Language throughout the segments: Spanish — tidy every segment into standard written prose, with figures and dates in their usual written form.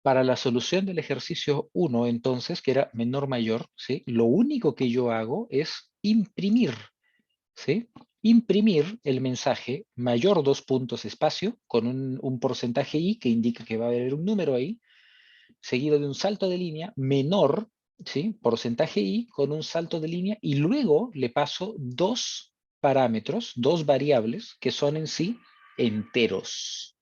Para la solución del ejercicio 1, entonces, que era menor-mayor, ¿sí? Lo único que yo hago es imprimir, ¿sí? Imprimir el mensaje mayor dos puntos espacio con un porcentaje i que indica que va a haber un número ahí, seguido de un salto de línea menor, ¿sí? Porcentaje i con un salto de línea y luego le paso dos parámetros, dos variables que son en sí enteros.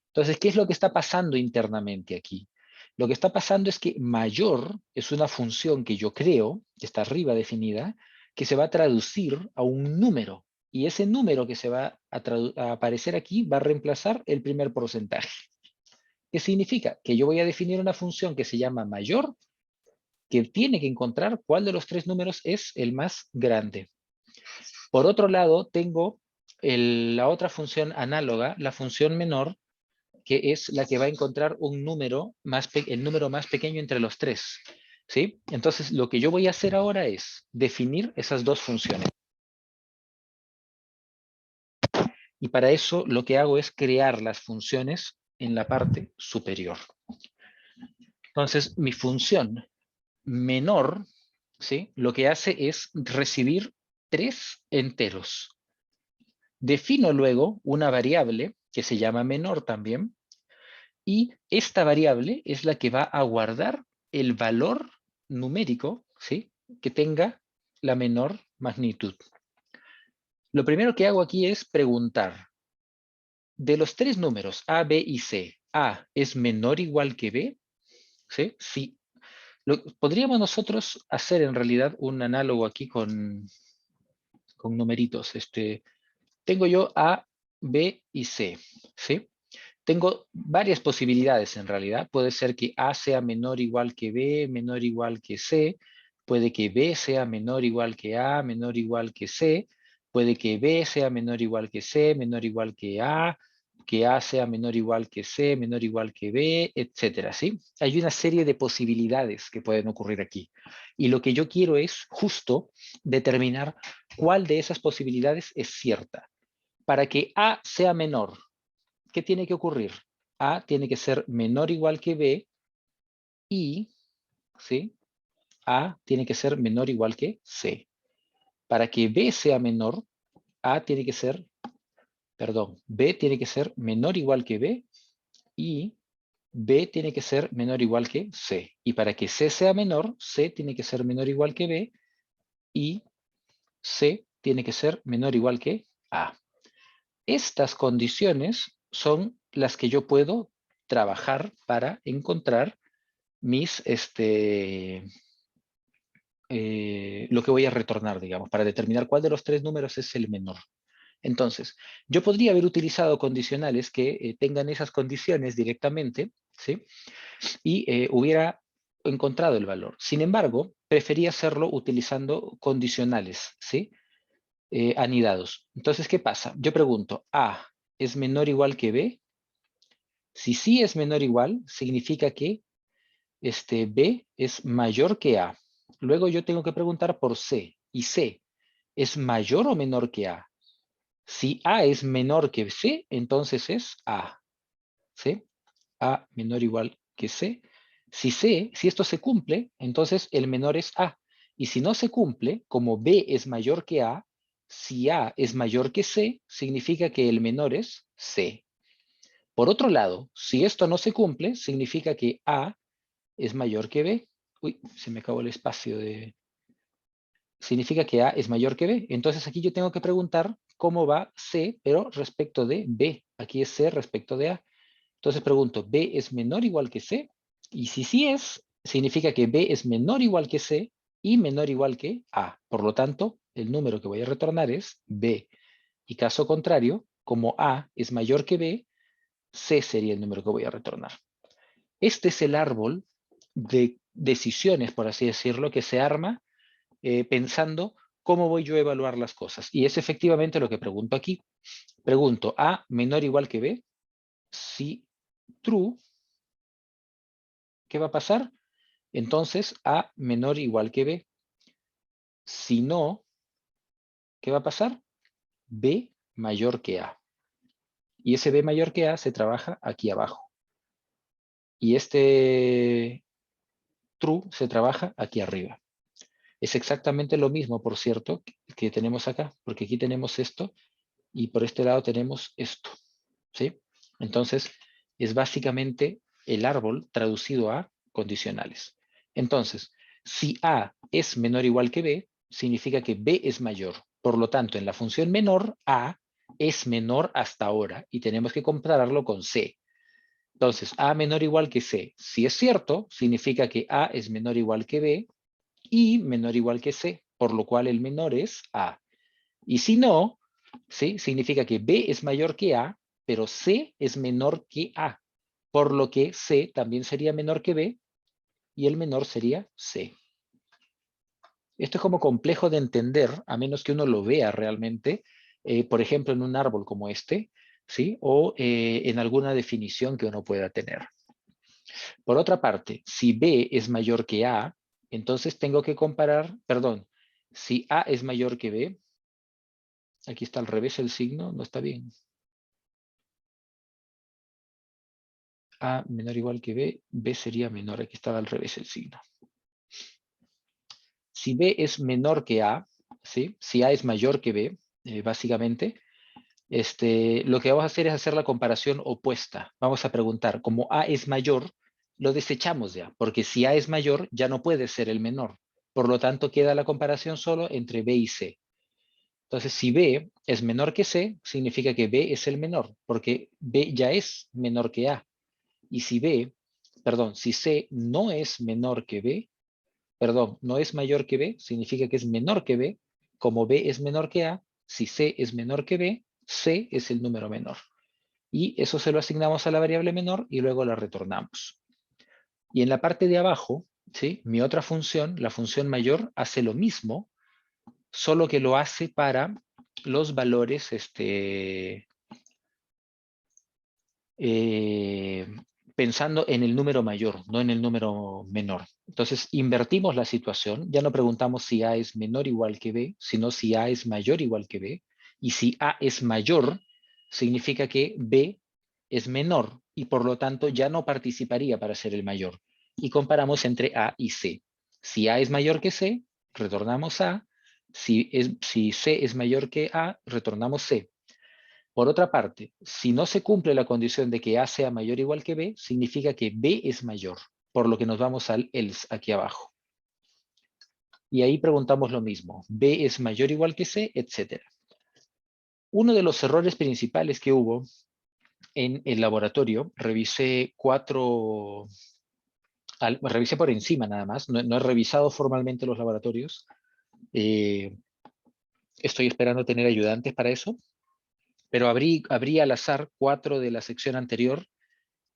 Entonces, ¿qué es lo que está pasando internamente aquí? Lo que está pasando es que mayor es una función que yo creo, que está arriba definida, que se va a traducir a un número. Y ese número que se va a aparecer aquí va a reemplazar el primer porcentaje. ¿Qué significa? Que yo voy a definir una función que se llama mayor, que tiene que encontrar cuál de los tres números es el más grande. Por otro lado, tengo la otra función análoga, la función menor, que es la que va a encontrar un número el número más pequeño entre los tres. ¿Sí? Entonces, lo que yo voy a hacer ahora es definir esas dos funciones. Y para eso lo que hago es crear las funciones en la parte superior. Entonces, mi función menor, ¿sí? Lo que hace es recibir tres enteros. Defino luego una variable que se llama menor también, y esta variable es la que va a guardar el valor numérico, ¿sí? Que tenga la menor magnitud. Lo primero que hago aquí es preguntar, de los tres números A, B y C, ¿A es menor o igual que B? ¿Sí? Sí. Podríamos nosotros hacer en realidad un análogo aquí con numeritos. Tengo yo A, B y C, ¿sí? Tengo varias posibilidades en realidad. Puede ser que A sea menor o igual que B, menor o igual que C. Puede que B sea menor o igual que A, menor o igual que C. Puede que B sea menor o igual que C, menor o igual que A sea menor o igual que C, menor o igual que B, etcétera, ¿sí? Hay una serie de posibilidades que pueden ocurrir aquí. Y lo que yo quiero es justo determinar cuál de esas posibilidades es cierta. Para que A sea menor, ¿qué tiene que ocurrir? A tiene que ser menor o igual que B y, ¿sí? A tiene que ser menor o igual que C. Para que B sea menor, A tiene que ser, perdón, B tiene que ser menor o igual que B y B tiene que ser menor o igual que C. Y para que C sea menor, C tiene que ser menor o igual que B y C tiene que ser menor o igual que A. Estas condiciones son las que yo puedo trabajar para encontrar lo que voy a retornar, digamos, para determinar cuál de los tres números es el menor. Entonces, yo podría haber utilizado condicionales que tengan esas condiciones directamente, ¿sí? Y hubiera encontrado el valor. Sin embargo, preferí hacerlo utilizando condicionales, ¿sí? Anidados. Entonces, ¿qué pasa? Yo pregunto, ¿A es menor o igual que B? Si sí es menor o igual, significa que B es mayor que A. Luego yo tengo que preguntar por C. ¿Y C es mayor o menor que A? Si A es menor que C, entonces es A. ¿Sí? A menor o igual que C. Si esto se cumple, entonces el menor es A. Y si no se cumple, como B es mayor que A, si A es mayor que C, significa que el menor es C. Por otro lado, si esto no se cumple, significa que A es mayor que B. Uy, se me acabó el espacio de... Significa que A es mayor que B. Entonces aquí yo tengo que preguntar cómo va C, pero respecto de B. Aquí es C respecto de A. Entonces pregunto, ¿B es menor o igual que C? Y si sí es, significa que B es menor o igual que C y menor o igual que A. Por lo tanto, el número que voy a retornar es B. Y caso contrario, como A es mayor que B, C sería el número que voy a retornar. Este es el árbol de decisiones, por así decirlo, que se arma pensando cómo voy yo a evaluar las cosas. Y es efectivamente lo que pregunto aquí. Pregunto, ¿A menor o igual que B? Si true, ¿qué va a pasar? Entonces, A menor o igual que B. Si no, ¿qué va a pasar? B mayor que A. Y ese B mayor que A se trabaja aquí abajo. Y este true se trabaja aquí arriba. Es exactamente lo mismo, por cierto, que tenemos acá, porque aquí tenemos esto y por este lado tenemos esto, ¿sí? Entonces, es básicamente el árbol traducido a condicionales. Entonces, si A es menor o igual que B, significa que B es mayor. Por lo tanto, en la función menor, A es menor hasta ahora y tenemos que compararlo con C. Entonces, A menor o igual que C. Si es cierto, significa que A es menor o igual que B y menor o igual que C, por lo cual el menor es A. Y si no, ¿sí? Significa que B es mayor que A, pero C es menor que A, por lo que C también sería menor que B y el menor sería C. Esto es como complejo de entender, a menos que uno lo vea realmente, por ejemplo, en un árbol como este, ¿sí? O en alguna definición que uno pueda tener. Por otra parte, si B es mayor que A, entonces tengo que comparar, perdón, si A es mayor que B, aquí está al revés el signo, no está bien. A menor o igual que B, B sería menor, aquí estaba al revés el signo. Si B es menor que A, ¿sí? Si A es mayor que B, básicamente, lo que vamos a hacer es hacer la comparación opuesta. Vamos a preguntar, como A es mayor, lo desechamos ya, porque si A es mayor, ya no puede ser el menor. Por lo tanto, queda la comparación solo entre B y C. Entonces, si B es menor que C, significa que B es el menor, porque B ya es menor que A. Y si B, perdón, si C no es menor que B, perdón, no es mayor que B, significa que es menor que B. Como B es menor que A, si C es menor que B, C es el número menor. Y eso se lo asignamos a la variable menor y luego la retornamos. Y en la parte de abajo, ¿sí? Mi otra función, la función mayor, hace lo mismo, solo que lo hace para los valores eh, pensando en el número mayor, no en el número menor. Entonces, invertimos la situación, ya no preguntamos si A es menor o igual que B, sino si A es mayor o igual que B. Y si A es mayor, significa que B es menor y por lo tanto ya no participaría para ser el mayor. Y comparamos entre A y C. Si A es mayor que C, retornamos A. Si C es mayor que A, retornamos C. Por otra parte, si no se cumple la condición de que A sea mayor o igual que B, significa que B es mayor, por lo que nos vamos al else aquí abajo. Y ahí preguntamos lo mismo, B es mayor o igual que C, etc. Uno de los errores principales que hubo en el laboratorio, revisé revisé por encima nada más, no he revisado formalmente los laboratorios, estoy esperando tener ayudantes para eso, pero abrí al azar 4 de la sección anterior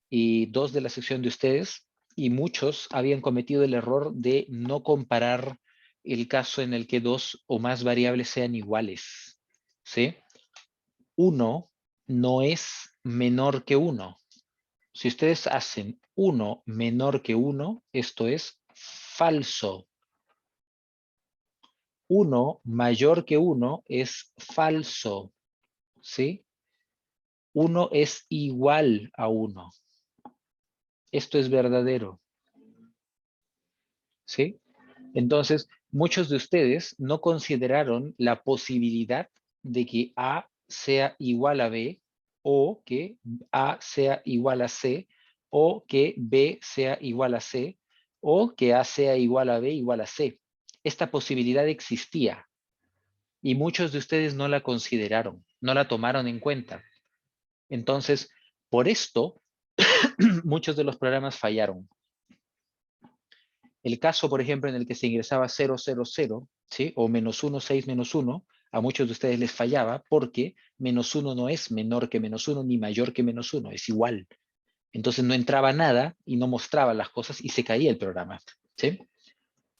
y 2 de la sección de ustedes, y muchos habían cometido el error de no comparar el caso en el que 2 o más variables sean iguales. ¿Sí? 1 no es menor que 1. Si ustedes hacen 1 menor que 1, esto es falso. 1 mayor que 1 es falso. ¿Sí? 1 es igual a 1. Esto es verdadero. ¿Sí? Entonces, muchos de ustedes no consideraron la posibilidad de que A sea igual a B, o que A sea igual a C, o que B sea igual a C, o que A sea igual a B igual a C. Esta posibilidad existía y muchos de ustedes no la consideraron, no la tomaron en cuenta. Entonces, por esto, muchos de los programas fallaron. El caso, por ejemplo, en el que se ingresaba 000, ¿sí? O -1, 6, -1, a muchos de ustedes les fallaba porque -1 no es menor que -1 ni mayor que -1, es igual. Entonces no entraba nada y no mostraba las cosas y se caía el programa, ¿sí?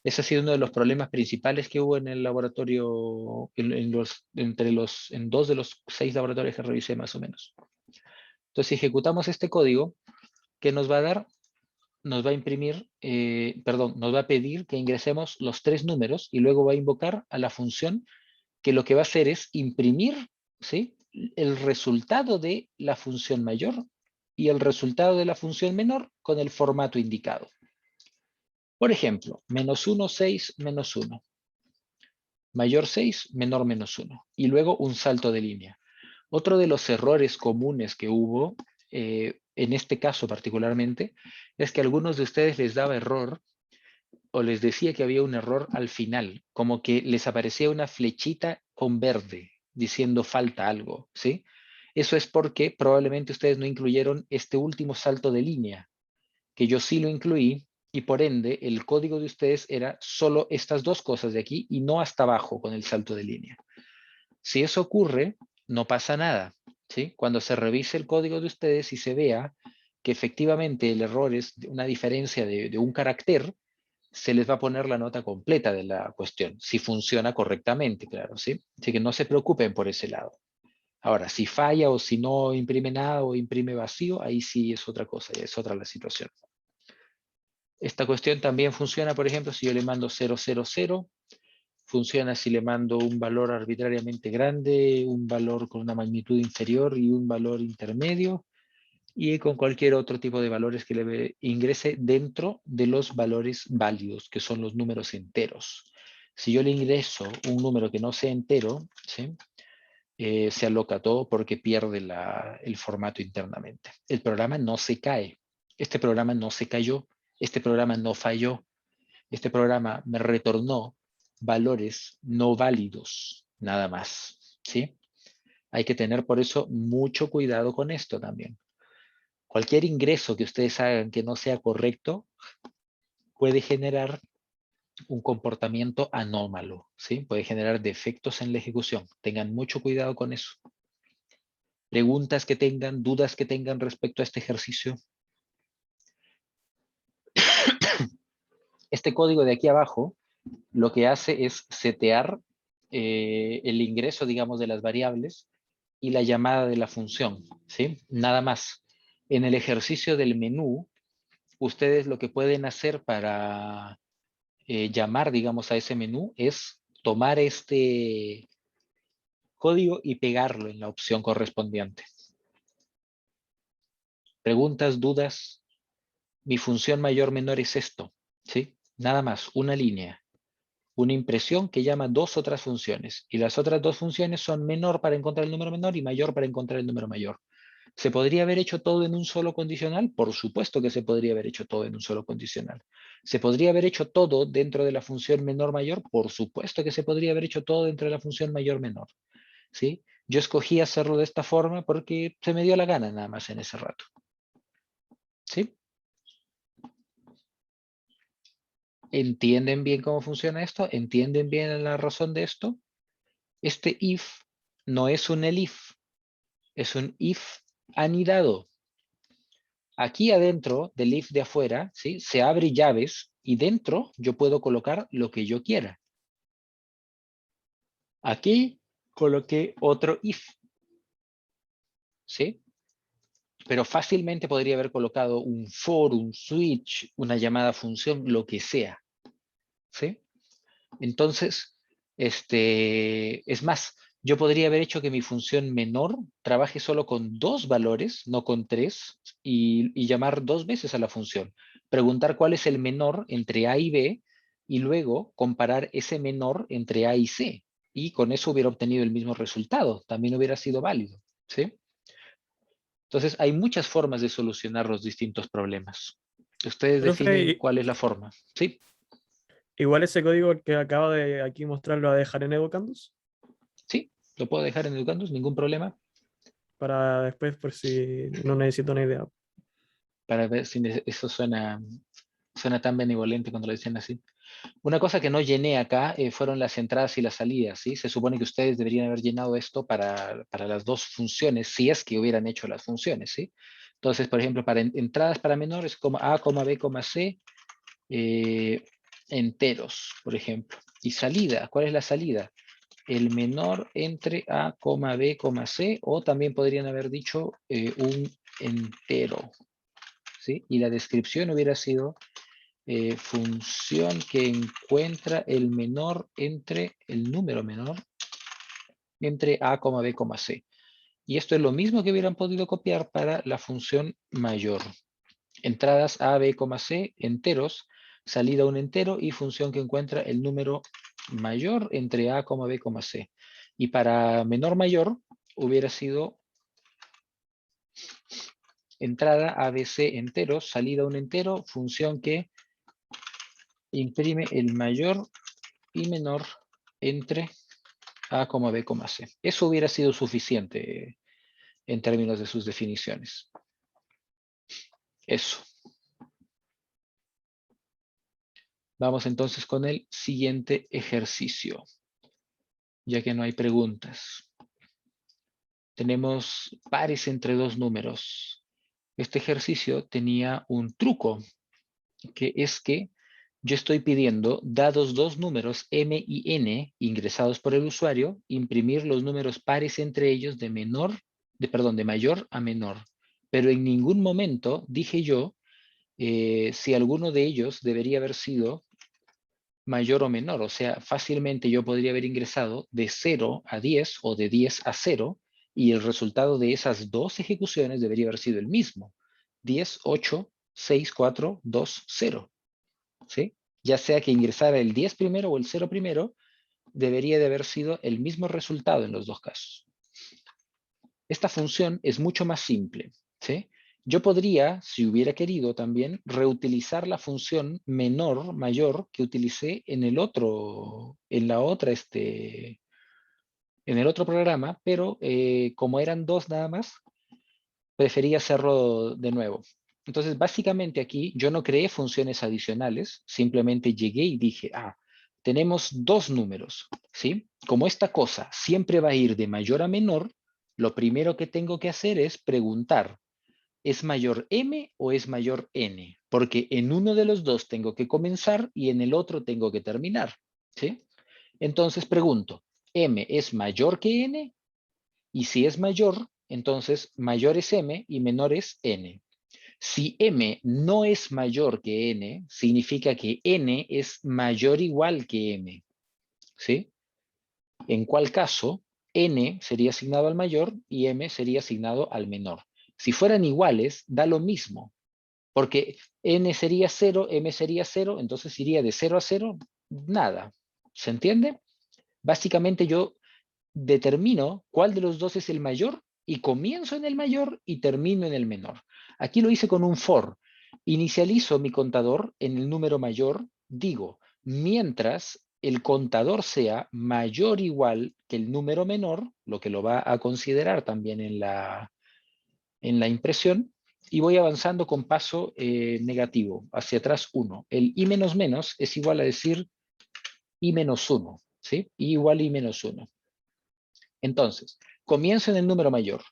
Ese ha sido uno de los problemas principales que hubo en el laboratorio, en 2 de los 6 laboratorios que revisé más o menos. Entonces, si ejecutamos este código, ¿qué nos va a dar? Nos va a imprimir, nos va a pedir que ingresemos los 3 números y luego va a invocar a la función que lo que va a hacer es imprimir, ¿sí? El resultado de la función mayor y el resultado de la función menor con el formato indicado. Por ejemplo, -1, 6, -1. Mayor 6, menor -1. Y luego un salto de línea. Otro de los errores comunes que hubo, en este caso particularmente, es que a algunos de ustedes les daba error o les decía que había un error al final, como que les aparecía una flechita con verde diciendo falta algo, ¿sí? Eso es porque probablemente ustedes no incluyeron este último salto de línea, que yo sí lo incluí, y por ende el código de ustedes era solo estas dos cosas de aquí y no hasta abajo con el salto de línea. Si eso ocurre, no pasa nada, ¿sí? Cuando se revise el código de ustedes y se vea que efectivamente el error es una diferencia de un carácter, se les va a poner la nota completa de la cuestión, si funciona correctamente, claro, ¿sí? Así que no se preocupen por ese lado. Ahora, si falla o si no imprime nada o imprime vacío, ahí sí es otra cosa, ya es otra la situación. Esta cuestión también funciona, por ejemplo, si yo le mando 000, funciona si le mando un valor arbitrariamente grande, un valor con una magnitud inferior y un valor intermedio, y con cualquier otro tipo de valores que le ingrese dentro de los valores válidos, que son los números enteros. Si yo le ingreso un número que no sea entero, ¿sí? Se aloca todo porque pierde el formato internamente. El programa no se cae. Este programa no se cayó. Este programa no falló. Este programa me retornó valores no válidos, nada más. ¿Sí? Hay que tener por eso mucho cuidado con esto también. Cualquier ingreso que ustedes hagan que no sea correcto puede generar un comportamiento anómalo, ¿sí? Puede generar defectos en la ejecución. Tengan mucho cuidado con eso. Preguntas que tengan, dudas que tengan respecto a este ejercicio. Este código de aquí abajo lo que hace es setear el ingreso, digamos, de las variables y la llamada de la función, ¿sí? Nada más. En el ejercicio del menú, ustedes lo que pueden hacer para llamar, digamos, a ese menú es tomar este código y pegarlo en la opción correspondiente. Preguntas, dudas. Mi función mayor menor es esto, ¿sí? Nada más, una línea. Una impresión que llama dos otras funciones. Y las otras dos funciones son menor para encontrar el número menor y mayor para encontrar el número mayor. ¿Se podría haber hecho todo en un solo condicional? Por supuesto que se podría haber hecho todo en un solo condicional. ¿Se podría haber hecho todo dentro de la función menor-mayor? Por supuesto que se podría haber hecho todo dentro de la función mayor-menor. ¿Sí? Yo escogí hacerlo de esta forma porque se me dio la gana nada más en ese rato. ¿Sí? ¿Entienden bien cómo funciona esto? ¿Entienden bien la razón de esto? Este if no es un elif, es un if anidado. Aquí adentro del if de afuera, ¿sí? Se abre llaves y dentro yo puedo colocar lo que yo quiera. Aquí coloqué otro if, ¿sí? Pero fácilmente podría haber colocado un for, un switch, una llamada función, lo que sea, ¿sí? Entonces, es más, yo podría haber hecho que mi función menor trabaje solo con dos valores, no con tres, y llamar dos veces a la función. Preguntar cuál es el menor entre A y B, y luego comparar ese menor entre A y C. Y con eso hubiera obtenido el mismo resultado. También hubiera sido válido, ¿sí? Entonces, hay muchas formas de solucionar los distintos problemas. Ustedes Profe, definen cuál es la forma. Sí, igual ese código que acaba de aquí mostrar lo va a dejar en Educandus sí, lo puedo dejar en Educandus, ningún problema. para después por si no necesito una idea. Para ver si eso suena tan benevolente cuando lo dicen así. Una cosa que no llené acá fueron las entradas y las salidas, ¿sí? Se supone que ustedes deberían haber llenado esto para las dos funciones, si es que hubieran hecho las funciones, ¿sí? Entonces, por ejemplo, para entradas para menores, como A, B, C, eh, enteros, por ejemplo. Y salida, ¿cuál es la salida? El menor entre A, B, C, o también podrían haber dicho un entero, ¿sí? Y la descripción hubiera sido función que encuentra el menor entre el número menor entre A, B, C. Y esto es lo mismo que hubieran podido copiar para la función mayor. Entradas A, B, C, enteros, salida un entero y función que encuentra el número mayor entre A, B, C. Y para menor mayor hubiera sido entrada ABC enteros, salida un entero, función que imprime el mayor y menor entre A, B, C. Eso hubiera sido suficiente en términos de sus definiciones. Eso. Vamos entonces con el siguiente ejercicio, ya que no hay preguntas. Tenemos pares entre dos números. Este ejercicio tenía un truco, que es que yo estoy pidiendo, dados dos números m y n ingresados por el usuario, imprimir los números pares entre ellos de mayor a menor. Pero en ningún momento dije yo si alguno de ellos debería haber sido mayor o menor. O sea, fácilmente yo podría haber ingresado de 0 a 10 o de 10 a 0 y el resultado de esas dos ejecuciones debería haber sido el mismo. 10, 8, 6, 4, 2, 0. ¿Sí? Ya sea que ingresara el 10 primero o el 0 primero, debería de haber sido el mismo resultado en los dos casos. Esta función es mucho más simple. ¿Sí? Yo podría, si hubiera querido también, reutilizar la función menor, mayor, que utilicé en el otro, en el otro programa, pero como eran dos nada más, preferí hacerlo de nuevo. Entonces, básicamente aquí yo no creé funciones adicionales, simplemente llegué y dije, tenemos dos números, ¿sí? Como esta cosa siempre va a ir de mayor a menor, lo primero que tengo que hacer es preguntar, ¿es mayor m o es mayor n? Porque en uno de los dos tengo que comenzar y en el otro tengo que terminar, ¿sí? Entonces pregunto, ¿m es mayor que n? Y si es mayor, entonces mayor es m y menor es n. Si m no es mayor que n, significa que n es mayor o igual que m, ¿sí? En cual caso, n sería asignado al mayor y m sería asignado al menor. Si fueran iguales, da lo mismo, porque n sería 0, m sería 0, entonces iría de 0 a 0, nada. ¿Se entiende? Básicamente yo determino cuál de los dos es el mayor y comienzo en el mayor y termino en el menor. Aquí lo hice con un for. Inicializo mi contador en el número mayor, digo, mientras el contador sea mayor o igual que el número menor, lo que lo va a considerar también en la impresión, y voy avanzando con paso negativo, hacia atrás 1. El i menos menos es igual a decir i menos 1, ¿sí? I igual a i menos 1. Entonces, comienzo en el número mayor.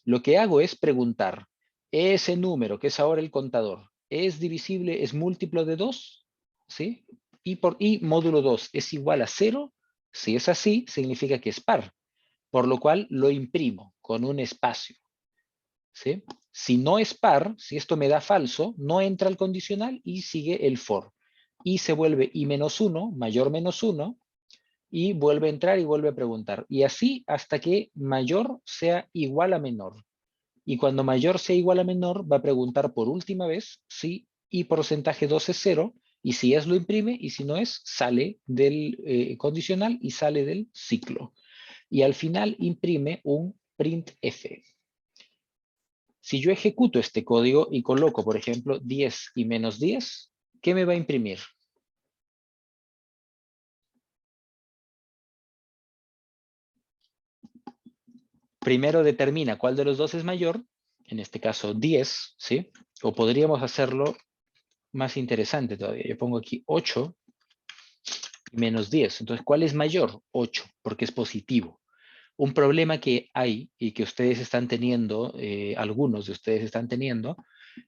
Lo que hago es preguntar, ¿ese número, que es ahora el contador, es divisible, es múltiplo de 2? ¿Sí? Y por i módulo 2 es igual a 0. Si es así, significa que es par, por lo cual lo imprimo con un espacio. ¿Sí? Si no es par, si esto me da falso, no entra el condicional y sigue el for. Y se vuelve i menos 1, mayor menos 1, y vuelve a entrar y vuelve a preguntar. Y así hasta que mayor sea igual a menor. Y cuando mayor sea igual a menor, va a preguntar por última vez si y porcentaje 2 es 0, y si es lo imprime, y si no es, sale del condicional y sale del ciclo. Y al final imprime un printf. Si yo ejecuto este código y coloco, por ejemplo, 10 y menos 10, ¿qué me va a imprimir? Primero determina cuál de los dos es mayor, en este caso 10, ¿sí? O podríamos hacerlo más interesante todavía. Yo pongo aquí 8 y menos 10. Entonces, ¿cuál es mayor? 8, porque es positivo. Un problema que hay y que ustedes están teniendo, algunos de ustedes están teniendo,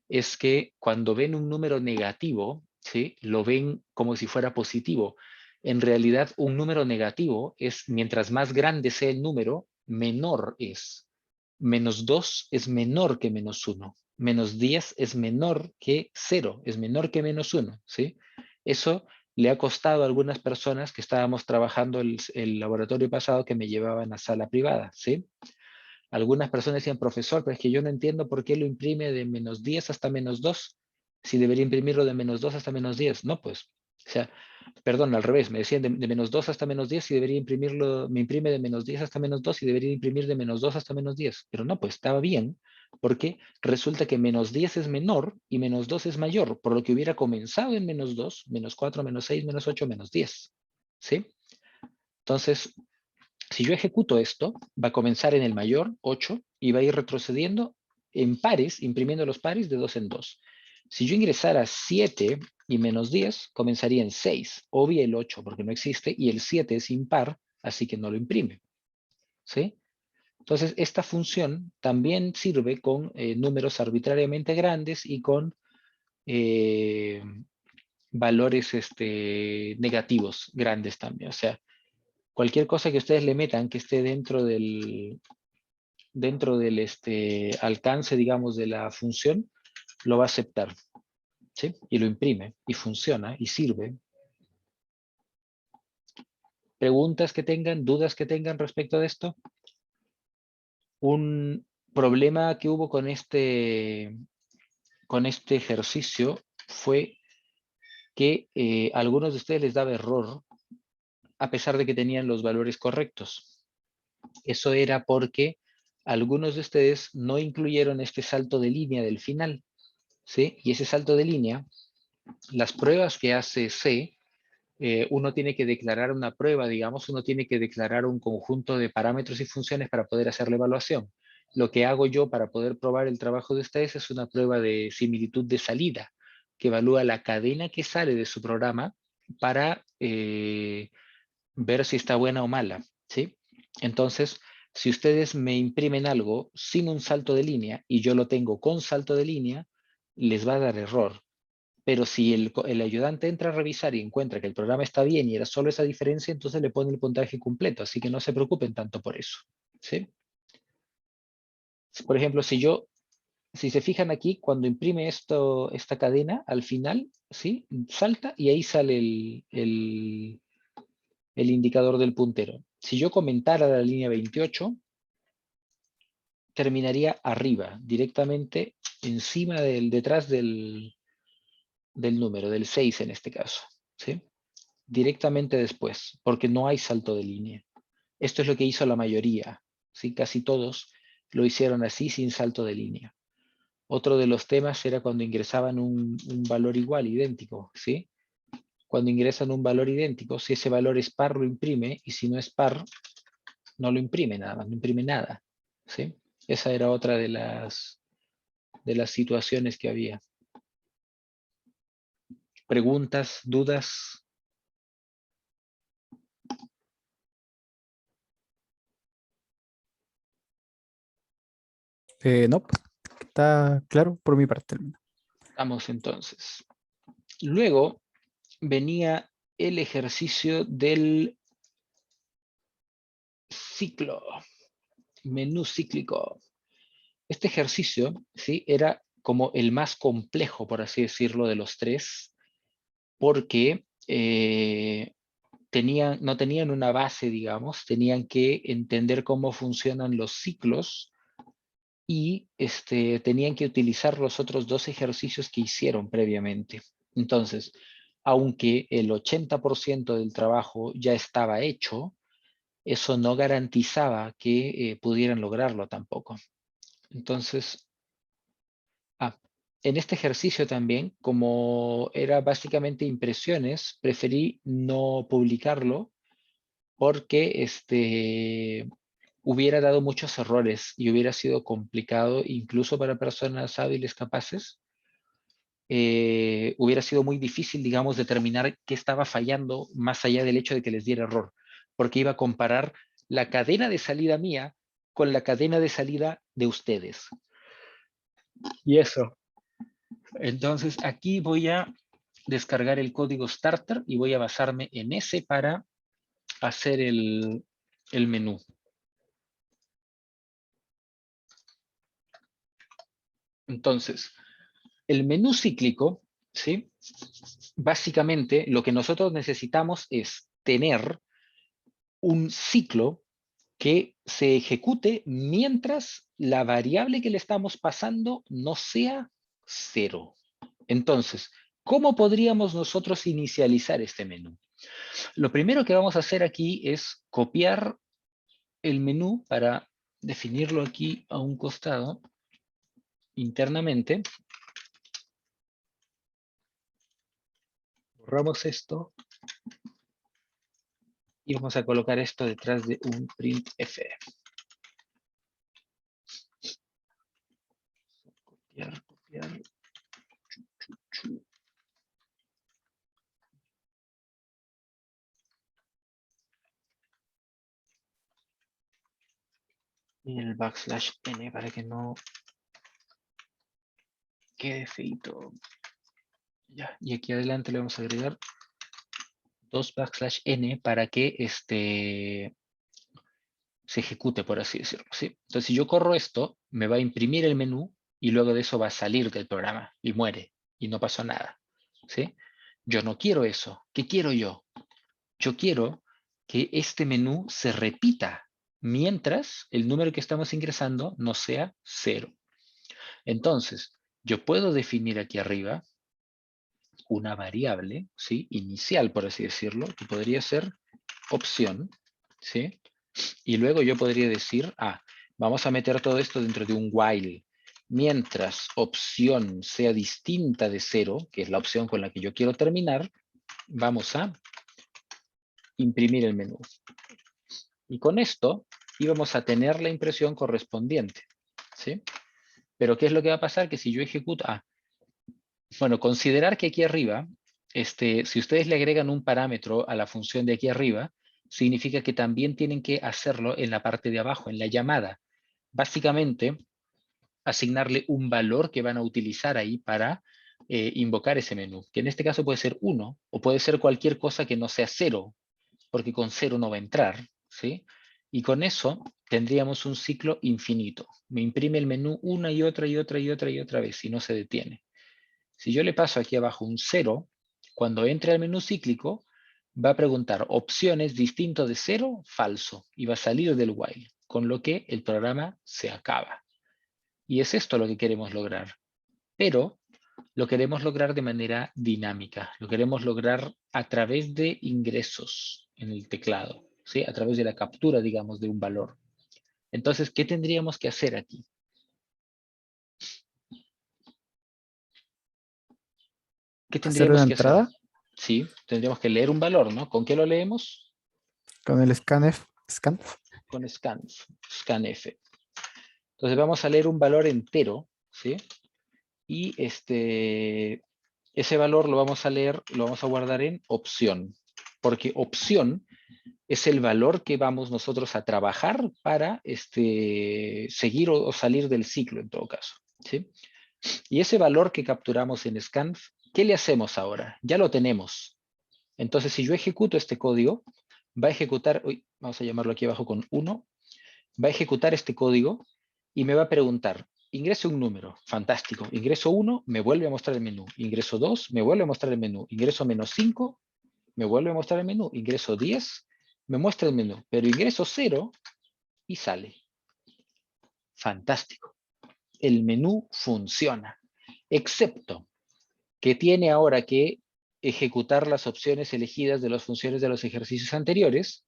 es que cuando ven un número negativo, ¿sí? Lo ven como si fuera positivo. En realidad, un número negativo es, mientras más grande sea el número, menor es. Menos 2 es menor que menos 1. Menos 10 es menor que 0, es menor que menos 1, ¿sí? Eso le ha costado a algunas personas que estábamos trabajando el laboratorio pasado que me llevaban a sala privada, ¿sí? Algunas personas decían, profesor, pero es que yo no entiendo por qué lo imprime de -10 hasta -2, si debería imprimirlo de -2 hasta -10. No, pues, o sea, perdón, al revés, me decían de -2 hasta -10 y debería imprimirlo, me imprime de -10 hasta -2 y debería imprimir de -2 hasta -10. Pero no, pues estaba bien, porque resulta que -10 es menor y -2 es mayor, por lo que hubiera comenzado en -2, -4, -6, -8, -10. ¿Sí? Entonces, si yo ejecuto esto, va a comenzar en el mayor, 8, y va a ir retrocediendo en pares, imprimiendo los pares de 2 en 2. Si yo ingresara 7 y -10, comenzaría en 6. Obvia el 8 porque no existe, y el 7 es impar, así que no lo imprime. ¿Sí? Entonces, esta función también sirve con números arbitrariamente grandes y con valores negativos grandes también. O sea, cualquier cosa que ustedes le metan que esté dentro del alcance, digamos, de la función, lo va a aceptar, ¿sí? Y lo imprime, y funciona, y sirve. ¿Preguntas que tengan, dudas que tengan respecto de esto? Un problema que hubo con este ejercicio fue que a algunos de ustedes les daba error a pesar de que tenían los valores correctos. Eso era porque algunos de ustedes no incluyeron este salto de línea del final, ¿sí? Y ese salto de línea, las pruebas que hace C, uno tiene que declarar una prueba, digamos, uno tiene que declarar un conjunto de parámetros y funciones para poder hacer la evaluación. Lo que hago yo para poder probar el trabajo de ustedes es una prueba de similitud de salida, que evalúa la cadena que sale de su programa para ver si está buena o mala, ¿sí? Entonces, si ustedes me imprimen algo sin un salto de línea y yo lo tengo con salto de línea, les va a dar error. Pero si el ayudante entra a revisar y encuentra que el programa está bien y era solo esa diferencia, entonces le pone el puntaje completo. Así que no se preocupen tanto por eso, ¿sí? Por ejemplo, si se fijan aquí, cuando imprime esta cadena, al final, ¿sí? Salta y ahí sale el indicador del puntero. Si yo comentara la línea 28, terminaría arriba, directamente encima detrás del número, del 6 en este caso, ¿sí? Directamente después, porque no hay salto de línea. Esto es lo que hizo la mayoría, ¿sí? Casi todos lo hicieron así, sin salto de línea. Otro de los temas era cuando ingresaban un valor igual, idéntico, ¿sí? Cuando ingresan un valor idéntico, si ese valor es par, lo imprime, y si no es par, no lo imprime nada más, no imprime nada, ¿sí? Esa era otra de las situaciones que había. ¿Preguntas, dudas? No, está claro por mi parte. Vamos entonces. Luego venía el ejercicio del ciclo, menú cíclico. Este ejercicio, ¿sí? Era como el más complejo, por así decirlo, de los tres, porque no tenían una base, digamos, tenían que entender cómo funcionan los ciclos y tenían que utilizar los otros dos ejercicios que hicieron previamente. Entonces, aunque el 80% del trabajo ya estaba hecho, eso no garantizaba que pudieran lograrlo tampoco. Entonces, en este ejercicio también, como era básicamente impresiones, preferí no publicarlo porque hubiera dado muchos errores y hubiera sido complicado incluso para personas hábiles capaces. Hubiera sido muy difícil, digamos, determinar qué estaba fallando más allá del hecho de que les diera error, porque iba a comparar la cadena de salida mía con la cadena de salida de ustedes. Y eso. Entonces aquí voy a descargar el código starter y voy a basarme en ese para hacer el menú. Entonces, el menú cíclico, ¿sí? Básicamente lo que nosotros necesitamos es tener un ciclo que se ejecute mientras la variable que le estamos pasando no sea 0. Entonces, ¿cómo podríamos nosotros inicializar este menú? Lo primero que vamos a hacer aquí es copiar el menú para definirlo aquí a un costado internamente. Borramos esto y vamos a colocar esto detrás de un printf. Copiar, copiar. Y el \n para que no quede feito. Ya, y aquí adelante le vamos a agregar 2\n para que se ejecute, por así decirlo, ¿sí? Entonces, si yo corro esto, me va a imprimir el menú y luego de eso va a salir del programa y muere y no pasó nada, ¿sí? Yo no quiero eso. ¿Qué quiero yo? Yo quiero que este menú se repita mientras el número que estamos ingresando no sea 0. Entonces, yo puedo definir aquí arriba una variable, ¿sí? Inicial, por así decirlo, que podría ser opción, ¿sí? Y luego yo podría decir, vamos a meter todo esto dentro de un while. Mientras opción sea distinta de 0, que es la opción con la que yo quiero terminar, vamos a imprimir el menú. Y con esto íbamos a tener la impresión correspondiente, ¿sí? Pero ¿qué es lo que va a pasar? Que si yo ejecuto, bueno, considerar que aquí arriba, si ustedes le agregan un parámetro a la función de aquí arriba, significa que también tienen que hacerlo en la parte de abajo, en la llamada. Básicamente, asignarle un valor que van a utilizar ahí para invocar ese menú, que en este caso puede ser 1 o puede ser cualquier cosa que no sea 0, porque con 0 no va a entrar, ¿sí? Y con eso tendríamos un ciclo infinito. Me imprime el menú una y otra y otra y otra y otra vez y no se detiene. Si yo le paso aquí abajo un 0, cuando entre al menú cíclico, va a preguntar opciones distinto de 0, falso, y va a salir del while, con lo que el programa se acaba. Y es esto lo que queremos lograr. Pero lo queremos lograr de manera dinámica. Lo queremos lograr a través de ingresos en el teclado, ¿sí? A través de la captura, digamos, de un valor. Entonces, ¿qué tendríamos que hacer aquí? ¿Qué Hacer una tendríamos que hacer? entrada Sí, tendríamos que leer un valor, ¿no? ¿Con qué lo leemos? con el scanf. Con scanf. Entonces vamos a leer un valor entero, ¿sí? Y ese valor lo vamos a leer, lo vamos a guardar en opción, porque opción es el valor que vamos nosotros a trabajar para seguir o salir del ciclo en todo caso, ¿sí? Y ese valor que capturamos en scanf, ¿qué le hacemos ahora? Ya lo tenemos. Entonces, si yo ejecuto este código, va a ejecutar, vamos a llamarlo aquí abajo con 1, va a ejecutar este código y me va a preguntar, ingreso un número, fantástico, ingreso 1, me vuelve a mostrar el menú, ingreso 2, me vuelve a mostrar el menú, ingreso -5, me vuelve a mostrar el menú, ingreso 10, me muestra el menú, pero ingreso 0 y sale. Fantástico. El menú funciona, excepto que tiene ahora que ejecutar las opciones elegidas de las funciones de los ejercicios anteriores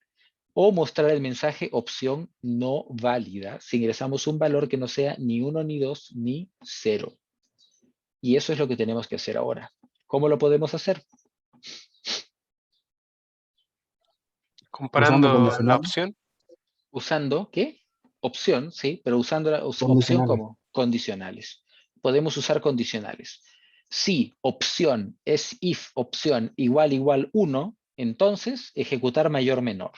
o mostrar el mensaje opción no válida si ingresamos un valor que no sea ni 1, ni 2, ni 0. Y eso es lo que tenemos que hacer ahora. ¿Cómo lo podemos hacer? Usando Comparando la condicionales. opción. Usando, ¿qué? Opción, sí, pero usando la opción Condicionales. como condicionales. Podemos usar condicionales. Si opción es if opción igual 1, entonces ejecutar mayor menor.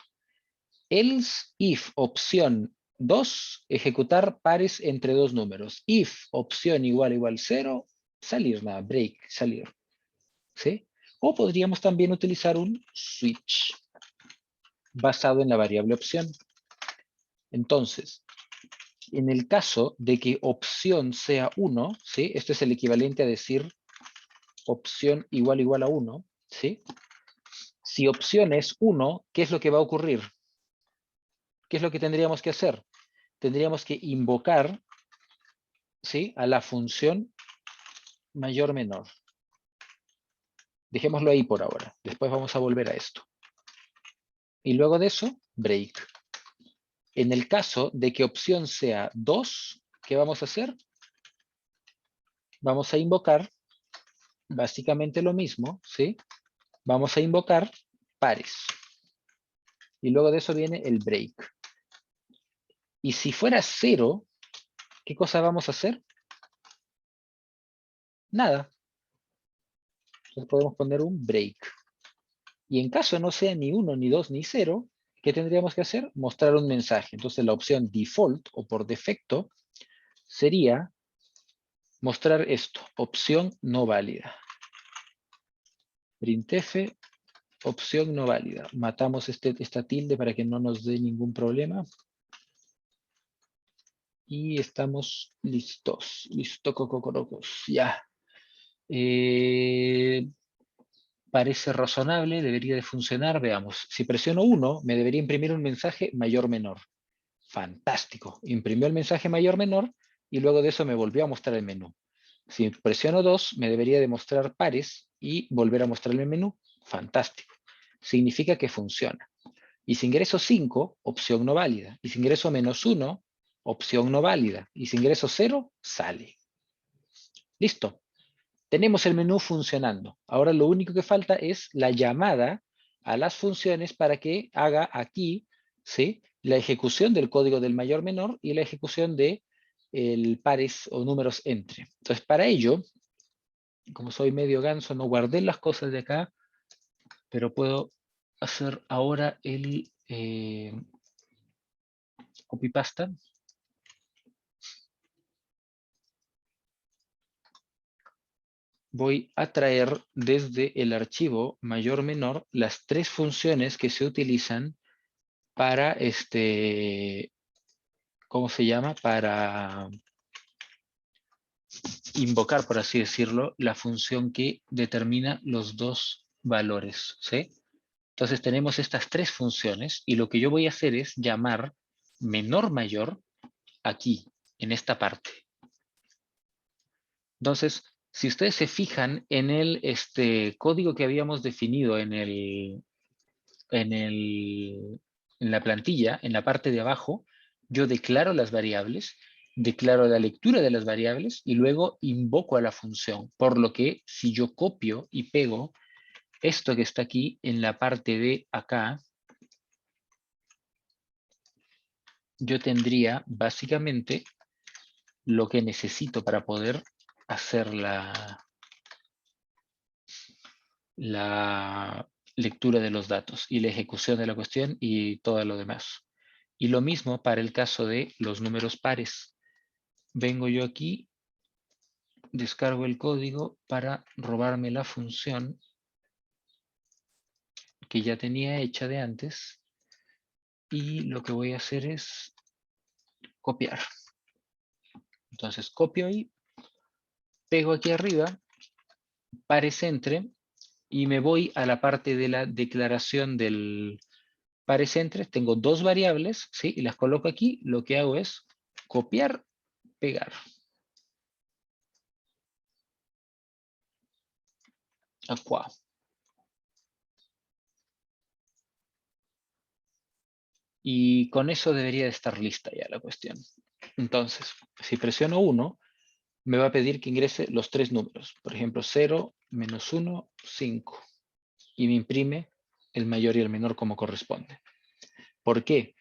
Else if opción 2, ejecutar pares entre dos números. If opción igual 0, salir, nada, break, salir. ¿Sí? O podríamos también utilizar un switch basado en la variable opción. Entonces, en el caso de que opción sea 1, ¿sí? Esto es el equivalente a decir opción igual a 1, ¿sí? Si opción es 1, ¿qué es lo que va a ocurrir? ¿qué es lo que tendríamos que hacer? Tendríamos que invocar, ¿sí?, a la función mayor-menor. Dejémoslo ahí por ahora. Después vamos a volver a esto. Y luego de eso, break. En el caso de que opción sea 2, ¿qué vamos a hacer? Vamos a invocar básicamente lo mismo, ¿sí? Vamos a invocar pares. Y luego de eso viene el break. Y si fuera 0, ¿qué cosa vamos a hacer? Nada. Entonces podemos poner un break. Y en caso no sea ni 1, ni 2, ni 0, ¿qué tendríamos que hacer? Mostrar un mensaje. Entonces la opción default o por defecto sería mostrar esto, opción no válida. Printf, opción no válida. Matamos esta tilde para que no nos dé ningún problema. Y estamos listos. Listo, cocorocos. Ya. Parece razonable, debería de funcionar. Veamos. Si presiono 1, me debería imprimir un mensaje mayor-menor. Fantástico. Imprimió el mensaje mayor-menor y luego de eso me volvió a mostrar el menú. Si presiono 2, me debería de mostrar pares y volver a mostrarme el menú. Fantástico. Significa que funciona. Y si ingreso 5, opción no válida. Y si ingreso -1, opción no válida. Y si ingreso 0, sale. Listo. Tenemos el menú funcionando. Ahora lo único que falta es la llamada a las funciones para que haga aquí, ¿sí?, la ejecución del código del mayor-menor y la ejecución de el pares o números entre. Entonces, para ello, como soy medio ganso, no guardé las cosas de acá, pero puedo hacer ahora el copy-pasta. Voy a traer desde el archivo mayor-menor las 3 funciones que se utilizan para ¿cómo se llama? Para invocar, por así decirlo, la función que determina los 2 valores, ¿sí? Entonces tenemos estas 3 funciones y lo que yo voy a hacer es llamar menor-mayor aquí, en esta parte. Entonces, si ustedes se fijan en el código que habíamos definido en la plantilla, en la parte de abajo, yo declaro las variables, declaro la lectura de las variables y luego invoco a la función. Por lo que si yo copio y pego esto que está aquí en la parte de acá, yo tendría básicamente lo que necesito para poder hacer la lectura de los datos y la ejecución de la cuestión y todo lo demás. Y lo mismo para el caso de los números pares. Vengo yo aquí, descargo el código para robarme la función que ya tenía hecha de antes y lo que voy a hacer es copiar. Entonces copio y pego aquí arriba, pares entre, y me voy a la parte de la declaración del pares entre. Tengo 2 variables, ¿sí? Y las coloco aquí. Lo que hago es copiar, pegar. Acá. Y con eso debería de estar lista ya la cuestión. Entonces, si presiono 1, me va a pedir que ingrese los 3 números. Por ejemplo, 0, -1, 5. Y me imprime el mayor y el menor como corresponde. ¿Por qué?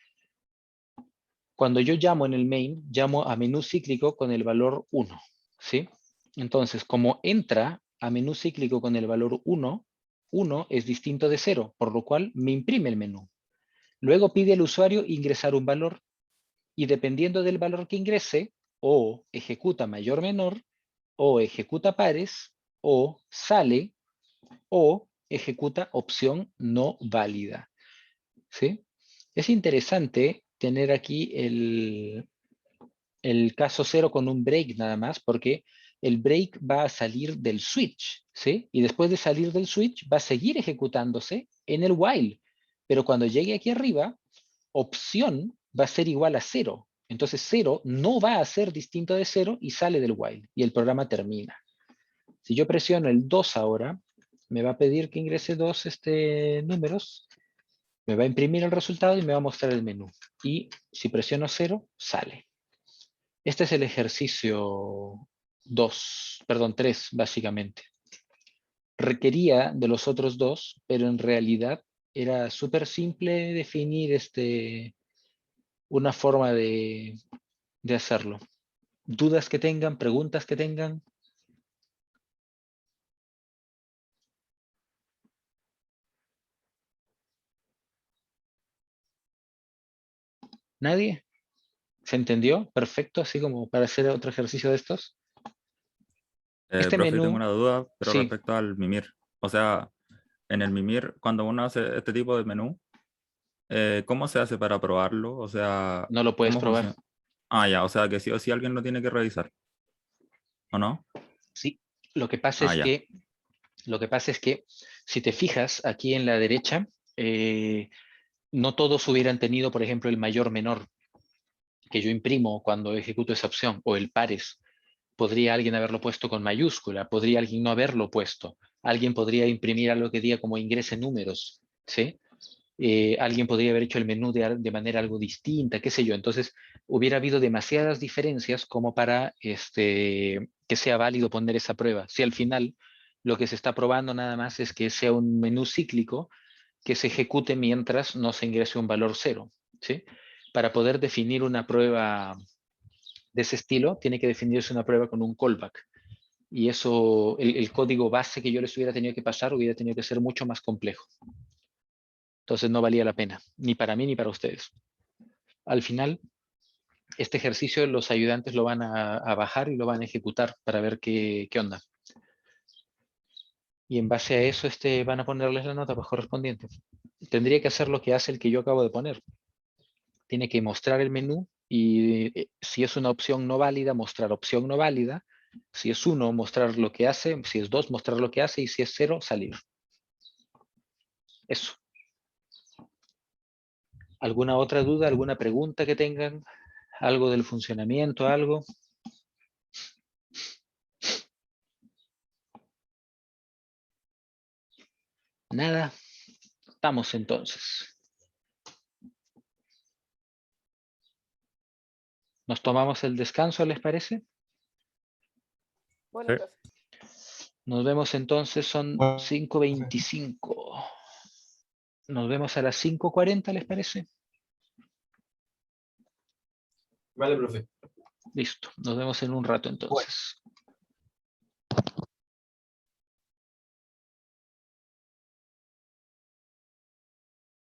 Cuando yo llamo en el main, llamo a menú cíclico con el valor 1. ¿Sí? Entonces, como entra a menú cíclico con el valor 1, 1 es distinto de 0, por lo cual me imprime el menú. Luego pide al usuario ingresar un valor y dependiendo del valor que ingrese, o ejecuta mayor-menor, o ejecuta pares, o sale, o ejecuta opción no válida. ¿Sí? Es interesante tener aquí el caso 0 con un break nada más, porque el break va a salir del switch, ¿sí? Y después de salir del switch va a seguir ejecutándose en el while. Pero cuando llegue aquí arriba, opción va a ser igual a 0. Entonces 0 no va a ser distinto de 0 y sale del while y el programa termina. Si yo presiono el 2 ahora, me va a pedir que ingrese dos números, me va a imprimir el resultado y me va a mostrar el menú. Y si presiono 0, sale. Este es el ejercicio 3, básicamente. Requería de los otros dos, pero en realidad era súper simple definir una forma de hacerlo. ¿Dudas que tengan? ¿Preguntas que tengan? ¿Nadie? ¿Se entendió? Perfecto, así como para hacer otro ejercicio de estos. Este Profe, tengo menú, una duda, pero sí, respecto al Mimir. O sea, en el Mimir, cuando uno hace este tipo de menú, ¿cómo se hace para probarlo? O sea, no lo puedes ¿cómo probar. funciona? Ah, ya, o sea, que sí o sí alguien lo tiene que revisar, ¿o no? Sí, lo que pasa Ah, es ya. que, si te fijas aquí en la derecha, no todos hubieran tenido, por ejemplo, el mayor menor que yo imprimo cuando ejecuto esa opción, o el pares. Podría alguien haberlo puesto con mayúscula, podría alguien no haberlo puesto. Alguien podría imprimir algo que diga como ingrese números, ¿sí? Alguien podría haber hecho el menú de manera algo distinta, qué sé yo. Entonces, hubiera habido demasiadas diferencias como para que sea válido poner esa prueba. Si al final lo que se está probando nada más es que sea un menú cíclico que se ejecute mientras no se ingrese un valor 0, ¿sí? Para poder definir una prueba de ese estilo, tiene que definirse una prueba con un callback. Y eso, el código base que yo les hubiera tenido que pasar hubiera tenido que ser mucho más complejo. Entonces no valía la pena, ni para mí ni para ustedes. Al final, este ejercicio los ayudantes lo van a bajar y lo van a ejecutar para ver qué onda. Y en base a eso van a ponerles la nota pues, correspondiente. Tendría que hacer lo que hace el que yo acabo de poner. Tiene que mostrar el menú y si es una opción no válida, mostrar opción no válida. Si es 1, mostrar lo que hace. Si es 2, mostrar lo que hace. Y si es 0, salir. Eso. ¿Alguna otra duda? ¿Alguna pregunta que tengan? ¿Algo del funcionamiento? ¿Algo? Nada. Estamos entonces. ¿Nos tomamos el descanso, les parece? Bueno, Sí. profe. Nos vemos entonces, son Bueno, 5:25. Nos vemos a las 5:40, ¿les parece? Vale, profe. Listo, nos vemos en un rato entonces.